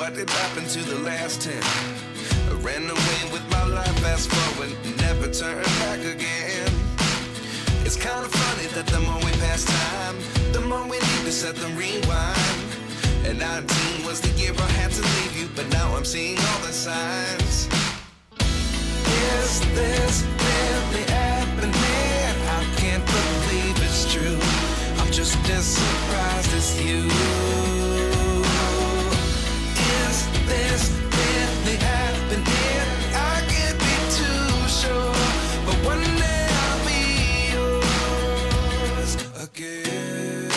what did happen to the last 10? I ran away with my life, fast forward, never turn back again. It's kind of funny that the more we pass time, the more we need to set them rewind. And 19 was the year I had to leave you, but now I'm seeing all the signs. Is this really happening? I can't believe it's true. I'm just as surprised as you. Is this really happening? I can't be too sure, but one day I'll be yours again.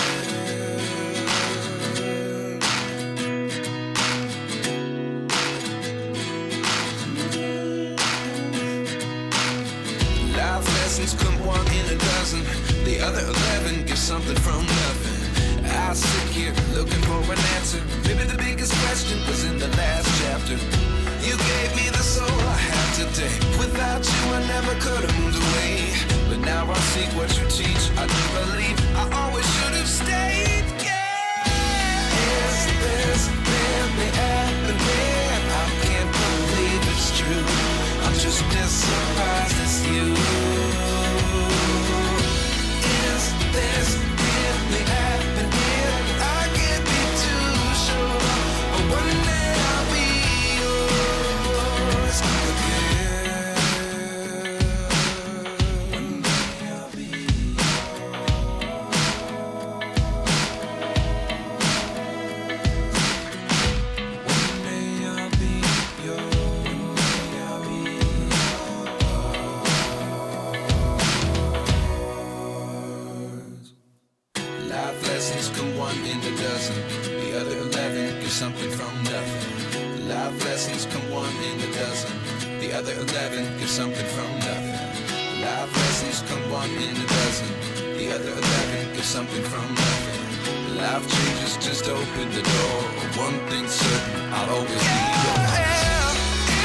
Life lessons come one in a dozen. The other 11 get something from nothing. I sit here looking for an answer. Maybe the biggest question was in the last chapter. You gave me the soul I have today. Without you I never could have moved away. But now I see what you teach. I do believe I always should have stayed. Yeah. Is this really happening? I can't believe it's true. I'm just as surprised as you. Is this really happening? I can't be too sure, but one day I'll be yours again. One day I'll be One day I'll be yours. One day I'll be yours. Life lessons come one in a dozen. The other 11 get something from nothing. Life lessons come one in a dozen. The other 11 get something from nothing. Life lessons come one in a dozen. The other 11 get something from nothing. Life changes just open the door. One thing's certain, I'll always be yours.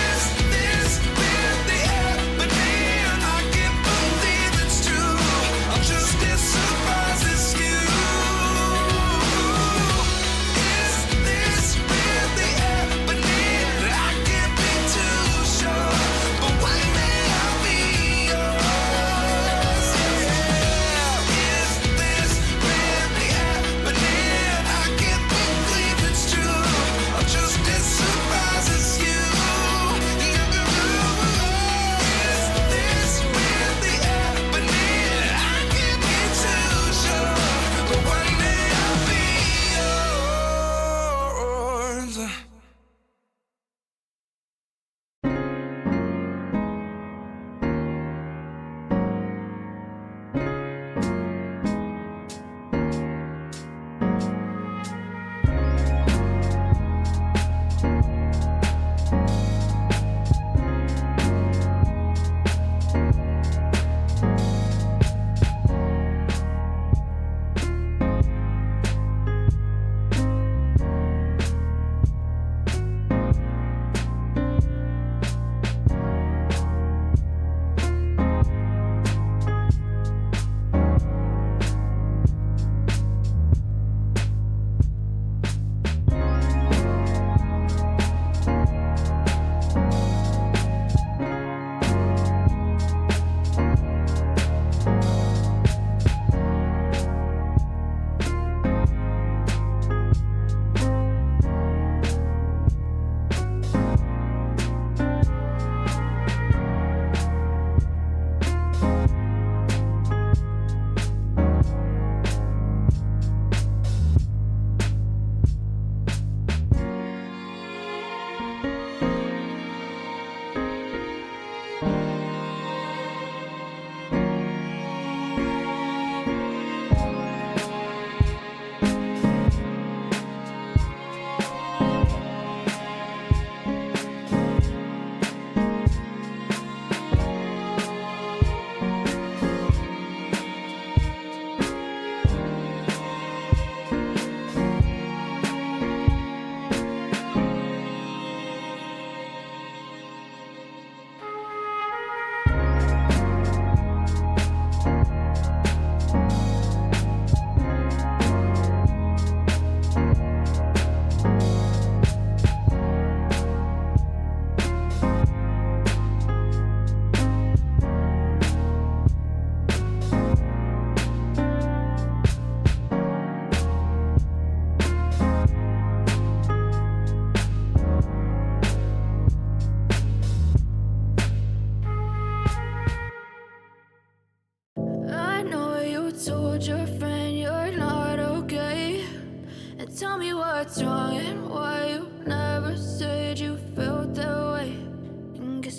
Is this really happening? I can't believe it's true. I'm just as surprised as you. Is this really happening? I can't be too sure, but one day I'll be yours. Yeah. Is this really happening? I can't believe it's true. I'm just as surprised.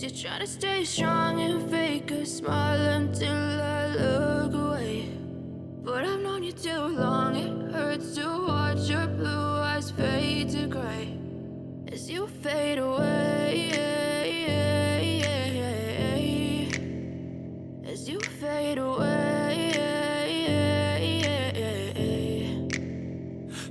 Guess you're trying to stay strong and fake a smile until I look away. But I've known you too long, it hurts to watch your blue eyes fade to gray as you fade away, as you fade away.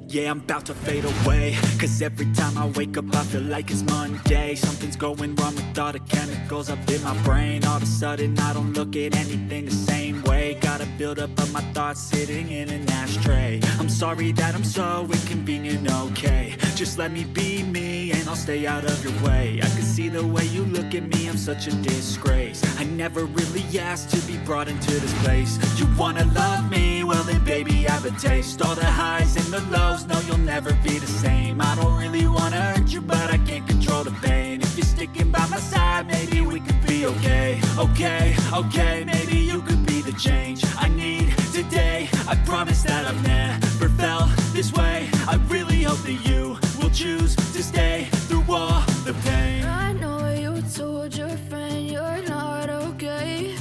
Yeah, I'm about to fade away, cause every time I wake up I feel like it's Monday. Something's going wrong with all the chemicals up in my brain. All of a sudden I don't look at anything the same way. Gotta build up of my thoughts sitting in an ashtray. I'm sorry that I'm so inconvenient, okay. Just let me be me and I'll stay out of your way. I can see the way you look at me, I'm such a disgrace. I never really asked to be brought into this place. You wanna love me? Well then baby have a taste. All the highs and the lows, no you'll never be the same. I don't really wanna hurt you but I can't control the pain. If you're sticking by my side maybe we could be okay. Okay, maybe you could be the change I need today. I promise that I've never felt this way. I really hope that you will choose to stay through all the pain. I know you told your friend you're not okay,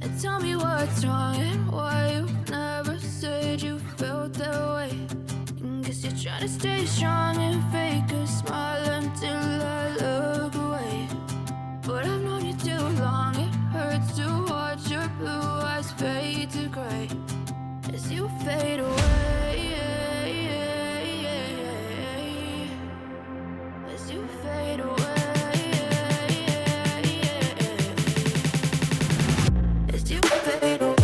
and tell me what's wrong and why you never said you felt that way. Guess you're trying to stay strong and fake a smile until I look away. But I've known you too long, it hurts to watch your blue eyes fade to gray as you fade away, as you fade away, as you fade away.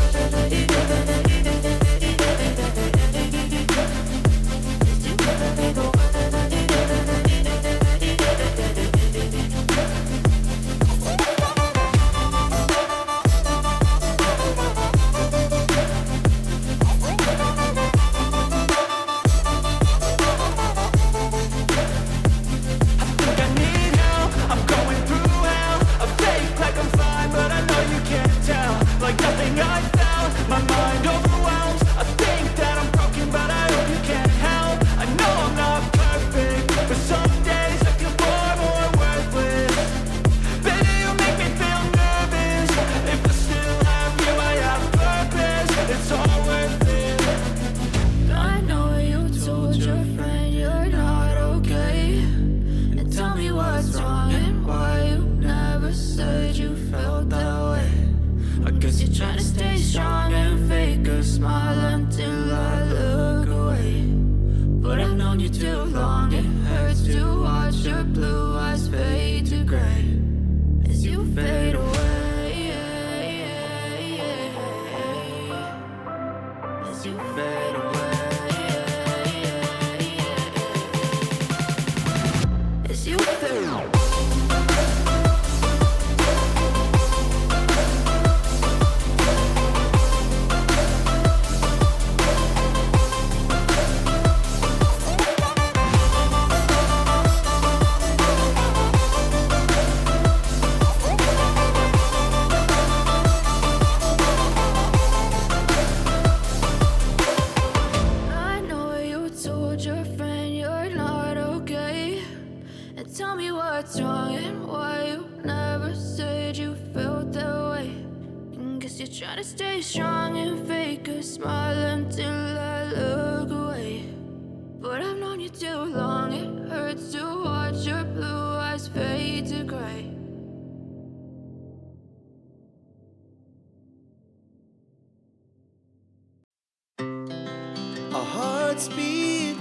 Our hearts beat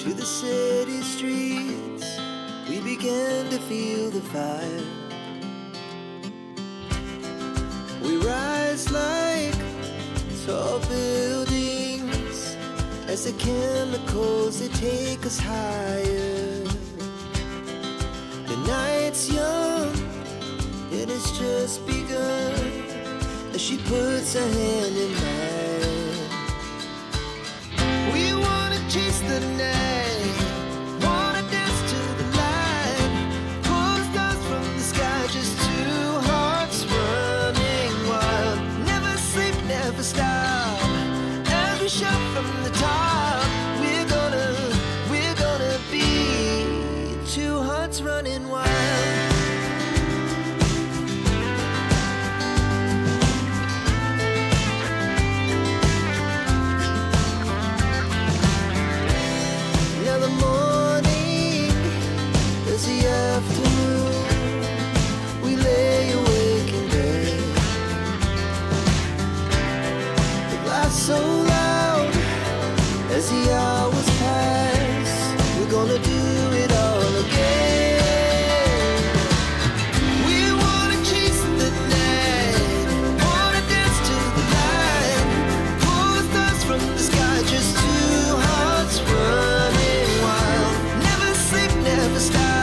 to the city streets. We began to feel the fire. We rise like tall buildings as the chemicals they take us higher. The night's young, it has just begun as she puts her hand in mine. We wanna chase the night, wanna dance to the light, pull the stars from the sky, just two hearts running wild. Never sleep, never stop, as we shout from the top. We're gonna be two hearts running wild. busy afternoon, we lay awake in bed. The laughs so loud as the hours pass. We're gonna do it all again. We wanna chase the night, wanna dance to the light. Pull the stars from the sky, just two hearts running wild. Never sleep, never stop.